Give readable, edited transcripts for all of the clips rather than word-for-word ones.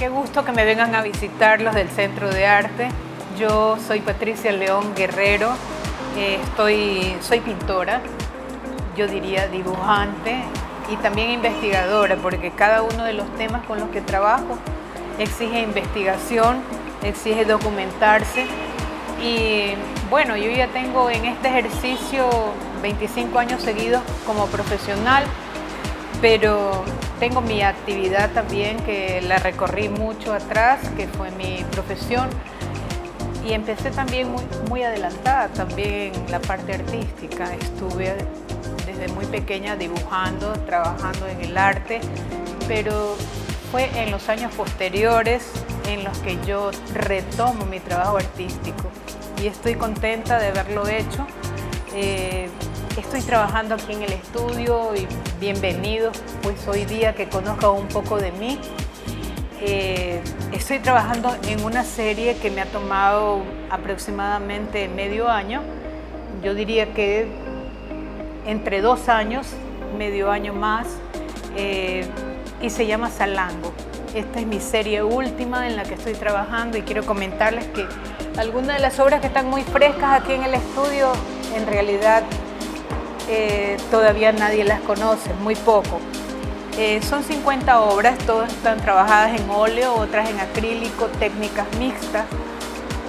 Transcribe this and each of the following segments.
Qué gusto que me vengan a visitar los del Centro de Arte. Yo soy Patricia León Guerrero, soy pintora, yo diría dibujante y también investigadora, porque cada uno de los temas con los que trabajo exige investigación, exige documentarse. Y bueno, yo ya tengo en este ejercicio 25 años seguidos como profesional, pero tengo mi actividad también que la recorrí mucho atrás, que fue mi profesión, y empecé también muy adelantada también en la parte artística. Estuve desde muy pequeña dibujando, trabajando en el arte, pero fue en los años posteriores en los que yo retomo mi trabajo artístico y estoy contenta de haberlo hecho. Estoy trabajando aquí en el estudio y bienvenidos pues hoy día que conozcan un poco de mí. Estoy trabajando en una serie que me ha tomado aproximadamente medio año, yo diría que entre 2 años, medio año más, y se llama Salango. Esta es mi serie última en la que estoy trabajando y quiero comentarles que algunas de las obras que están muy frescas aquí en el estudio, en realidad todavía nadie las conoce, muy poco. Son 50 obras, todas están trabajadas en óleo, otras en acrílico, técnicas mixtas.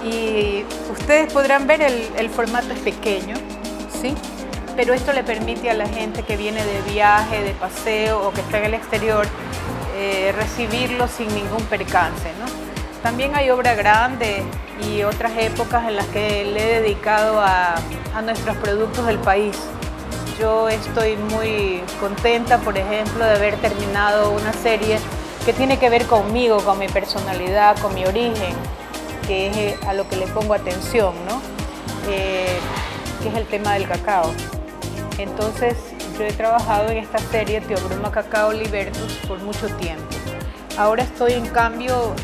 Y ustedes podrán ver el formato es pequeño, ¿sí? Pero esto le permite a la gente que viene de viaje, de paseo o que está en el exterior, recibirlo sin ningún percance, ¿no? También hay obra grande y otras épocas en las que le he dedicado a nuestros productos del país. Yo estoy muy contenta, por ejemplo, de haber terminado una serie que tiene que ver conmigo, con mi personalidad, con mi origen, que es a lo que le pongo atención, ¿no? Que es el tema del cacao. Entonces, yo he trabajado en esta serie Teobroma Cacao Libertus por mucho tiempo. Ahora estoy, en cambio,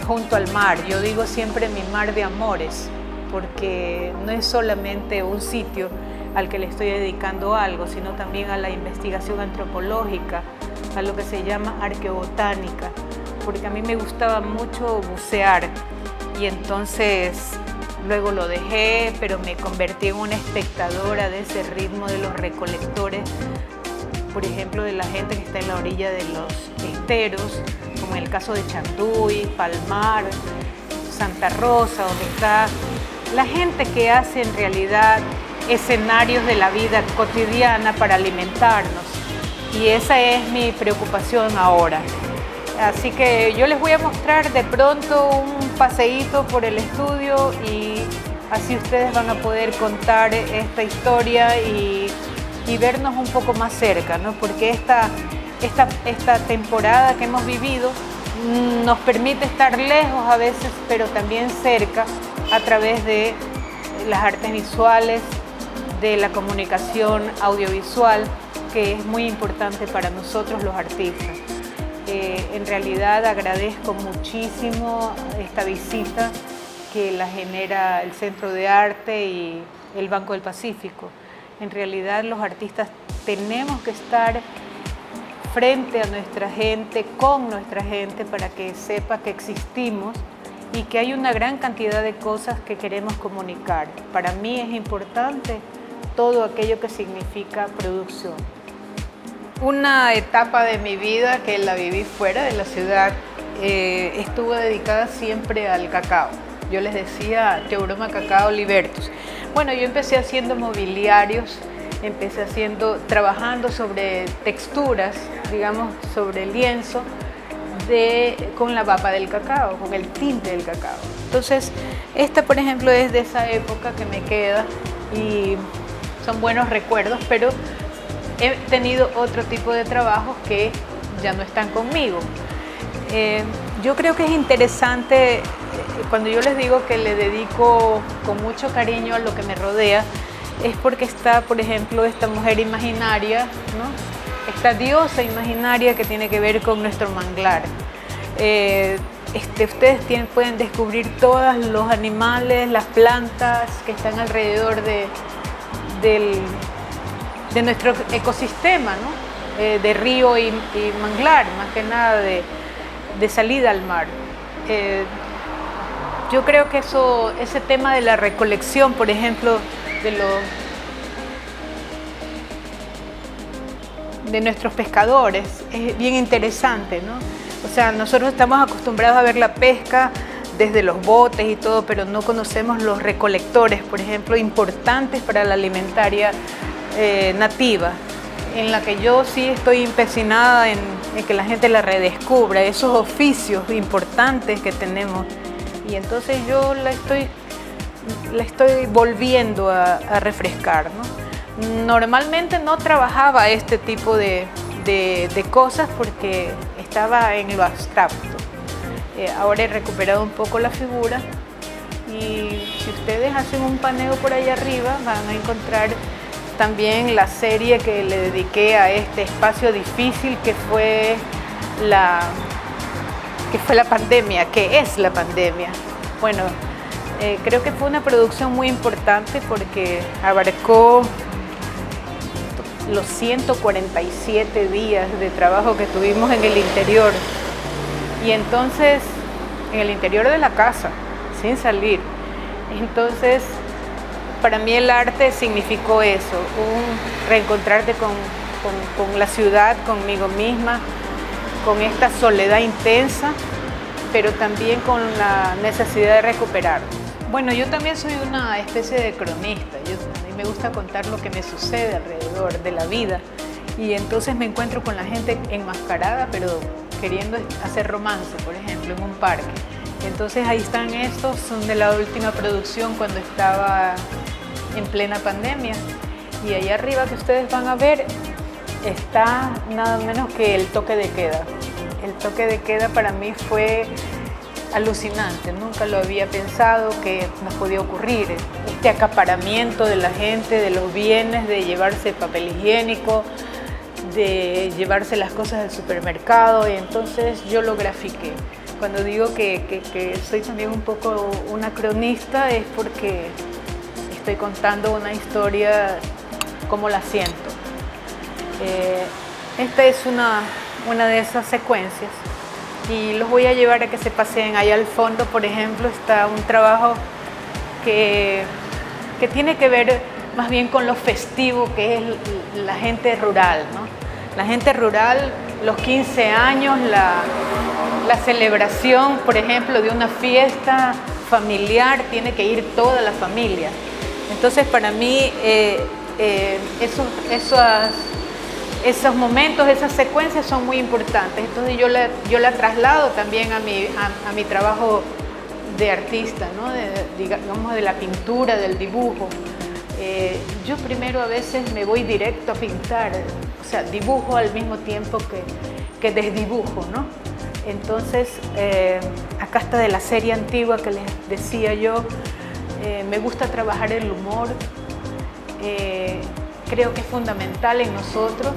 junto al mar. Yo digo siempre mi mar de amores, porque no es solamente un sitio al que le estoy dedicando algo, sino también a la investigación antropológica, a lo que se llama arqueobotánica, porque a mí me gustaba mucho bucear y entonces luego lo dejé, pero me convertí en una espectadora de ese ritmo de los recolectores, por ejemplo, de la gente que está en la orilla de los esteros, como en el caso de Chanduy, Palmar, Santa Rosa, donde está la gente que hace en realidad escenarios de la vida cotidiana para alimentarnos. Y esa es mi preocupación ahora. Así que yo les voy a mostrar de pronto un paseíto por el estudio y así ustedes van a poder contar esta historia y vernos un poco más cerca, ¿no? Porque esta temporada que hemos vivido nos permite estar lejos a veces, pero también cerca a través de las artes visuales, de la comunicación audiovisual, que es muy importante para nosotros los artistas. En realidad agradezco muchísimo esta visita que la genera el Centro de Arte y el Banco del Pacífico. En realidad los artistas tenemos que estar frente a nuestra gente, con nuestra gente, para que sepa que existimos y que hay una gran cantidad de cosas que queremos comunicar. Para mí es importante todo aquello que significa producción. Una etapa de mi vida que la viví fuera de la ciudad estuvo dedicada siempre al cacao. Yo les decía Teobroma Cacao Libertus. Bueno, yo empecé haciendo mobiliarios, trabajando sobre texturas, digamos, sobre lienzo, con la papa del cacao, con el tinte del cacao. Entonces, esta, por ejemplo, es de esa época que me queda y son buenos recuerdos, pero he tenido otro tipo de trabajos que ya no están conmigo. Yo creo que es interesante, cuando yo les digo que le dedico con mucho cariño a lo que me rodea, es porque está, por ejemplo, esta mujer imaginaria, ¿no? Esta diosa imaginaria que tiene que ver con nuestro manglar. Ustedes pueden descubrir todos los animales, las plantas que están alrededor de nuestro ecosistema, ¿no? De río y manglar, más que nada de salida al mar. Yo creo que ese tema de la recolección, por ejemplo, de nuestros pescadores, es bien interesante, ¿no? O sea, nosotros estamos acostumbrados a ver la pesca desde los botes y todo, pero no conocemos los recolectores, por ejemplo, importantes para la alimentaria nativa, en la que yo sí estoy empecinada en que la gente la redescubra, esos oficios importantes que tenemos. Y entonces yo la estoy volviendo a refrescar, ¿no? Normalmente no trabajaba este tipo de cosas porque estaba en lo abstracto. Ahora he recuperado un poco la figura y si ustedes hacen un paneo por allá arriba van a encontrar también la serie que le dediqué a este espacio difícil que fue la pandemia, que es la pandemia. Bueno, creo que fue una producción muy importante porque abarcó los 147 días de trabajo que tuvimos en el interior. Y entonces, en el interior de la casa, sin salir. Entonces, para mí el arte significó eso, reencontrarte con la ciudad, conmigo misma, con esta soledad intensa, pero también con la necesidad de recuperar. Bueno, yo también soy una especie de cronista. A mí me gusta contar lo que me sucede alrededor de la vida. Y entonces me encuentro con la gente enmascarada, pero queriendo hacer romance, por ejemplo, en un parque. Entonces ahí están estos, son de la última producción cuando estaba en plena pandemia. Y allá arriba que ustedes van a ver está nada menos que el toque de queda. El toque de queda para mí fue alucinante, nunca lo había pensado que nos podía ocurrir. Este acaparamiento de la gente, de los bienes, de llevarse papel higiénico, de llevarse las cosas del supermercado, y entonces yo lo grafiqué. Cuando digo que soy también un poco una cronista es porque estoy contando una historia como la siento. Esta es una de esas secuencias y los voy a llevar a que se paseen. Allá al fondo, por ejemplo, está un trabajo que tiene que ver más bien con lo festivo que es la gente rural, ¿no? La gente rural, los 15 años, la celebración, por ejemplo, de una fiesta familiar, tiene que ir toda la familia. Entonces, para mí, esos momentos, esas secuencias son muy importantes. Entonces, yo la traslado también a mi trabajo de artista, ¿no? Digamos, de la pintura, del dibujo. Yo primero a veces me voy directo a pintar, o sea, dibujo al mismo tiempo que desdibujo, ¿no? Entonces, acá está de la serie antigua que les decía yo, me gusta trabajar el humor, creo que es fundamental en nosotros.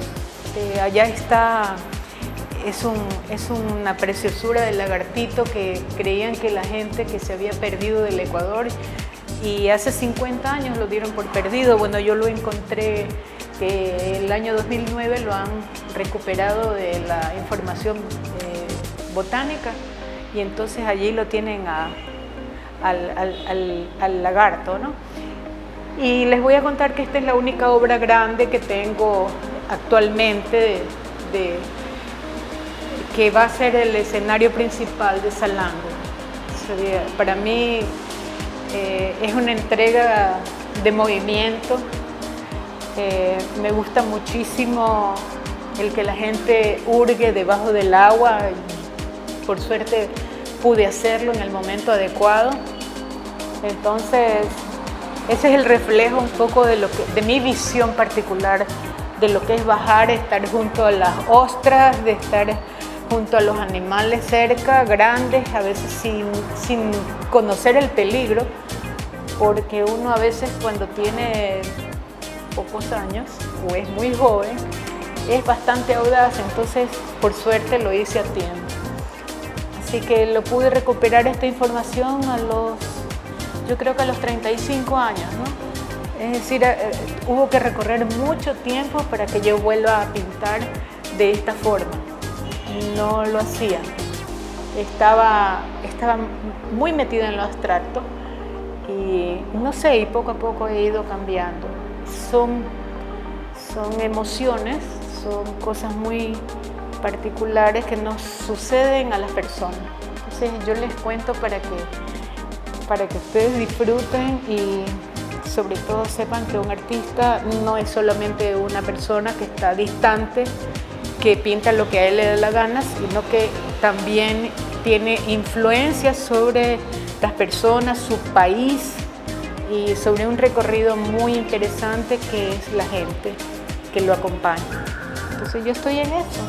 Allá está, es una preciosura del lagartito que creían que la gente que se había perdido del Ecuador y hace 50 años lo dieron por perdido. Bueno, yo lo encontré que el año 2009 lo han recuperado de la información botánica y entonces allí lo tienen al lagarto, ¿no? Y les voy a contar que esta es la única obra grande que tengo actualmente que va a ser el escenario principal de Salango. Para mí es una entrega de movimiento. Me gusta muchísimo el que la gente hurgue debajo del agua. Por suerte pude hacerlo en el momento adecuado. Entonces, ese es el reflejo un poco de mi visión particular de lo que es bajar, estar junto a las ostras, de estar junto a los animales cerca, grandes, a veces sin conocer el peligro, porque uno a veces cuando tiene pocos años o es muy joven, es bastante audaz, entonces por suerte lo hice a tiempo. Así que lo pude recuperar esta información yo creo que a los 35 años, ¿no? Es decir, hubo que recorrer mucho tiempo para que yo vuelva a pintar de esta forma. No lo hacía. estaba muy metida en lo abstracto y no sé, y poco a poco he ido cambiando. Son emociones, son cosas muy particulares que nos suceden a las personas. Entonces yo les cuento para que ustedes disfruten y sobre todo sepan que un artista no es solamente una persona que está distante, que pinta lo que a él le da la gana, sino que también tiene influencia sobre las personas, su país y sobre un recorrido muy interesante que es la gente que lo acompaña. Entonces yo estoy en eso.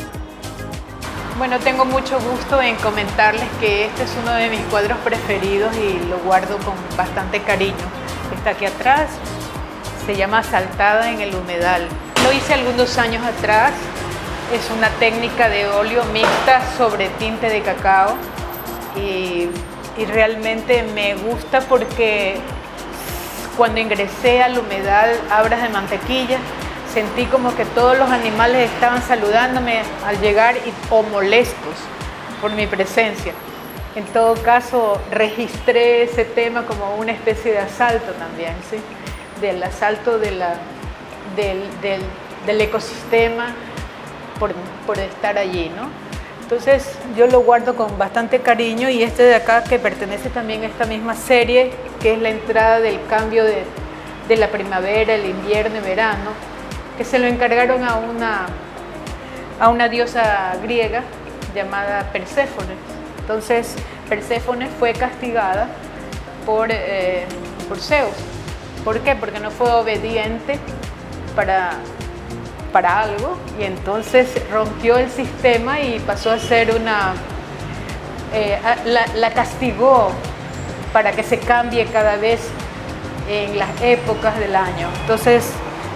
Bueno, tengo mucho gusto en comentarles que este es uno de mis cuadros preferidos y lo guardo con bastante cariño. Está aquí atrás, se llama Asaltada en el Humedal. Lo hice algunos años atrás, es una técnica de óleo mixta sobre tinte de cacao y realmente me gusta porque cuando ingresé al humedal Abras de Mantequilla, sentí como que todos los animales estaban saludándome al llegar o molestos por mi presencia. En todo caso, registré ese tema como una especie de asalto también, ¿sí? Del asalto del ecosistema por estar allí, ¿no? Entonces yo lo guardo con bastante cariño y este de acá que pertenece también a esta misma serie, que es la entrada del cambio de la primavera, el invierno y verano, que se lo encargaron a una diosa griega llamada Perséfone. Entonces Perséfone fue castigada por Zeus. ¿Por qué? Porque no fue obediente para algo y entonces rompió el sistema y pasó a ser la castigó para que se cambie cada vez en las épocas del año. Entonces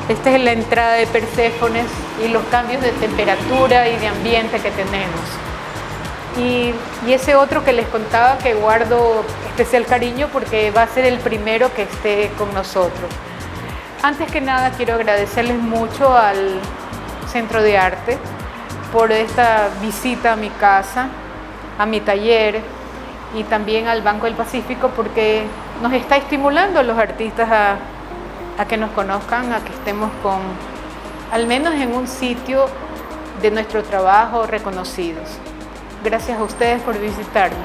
esta es la entrada de Perséfone y los cambios de temperatura y de ambiente que tenemos. Y ese otro que les contaba que guardo especial cariño porque va a ser el primero que esté con nosotros. Antes que nada quiero agradecerles mucho al Centro de Arte por esta visita a mi casa, a mi taller y también al Banco del Pacífico porque nos está estimulando a los artistas a que nos conozcan, a que estemos al menos en un sitio de nuestro trabajo reconocidos. Gracias a ustedes por visitarme.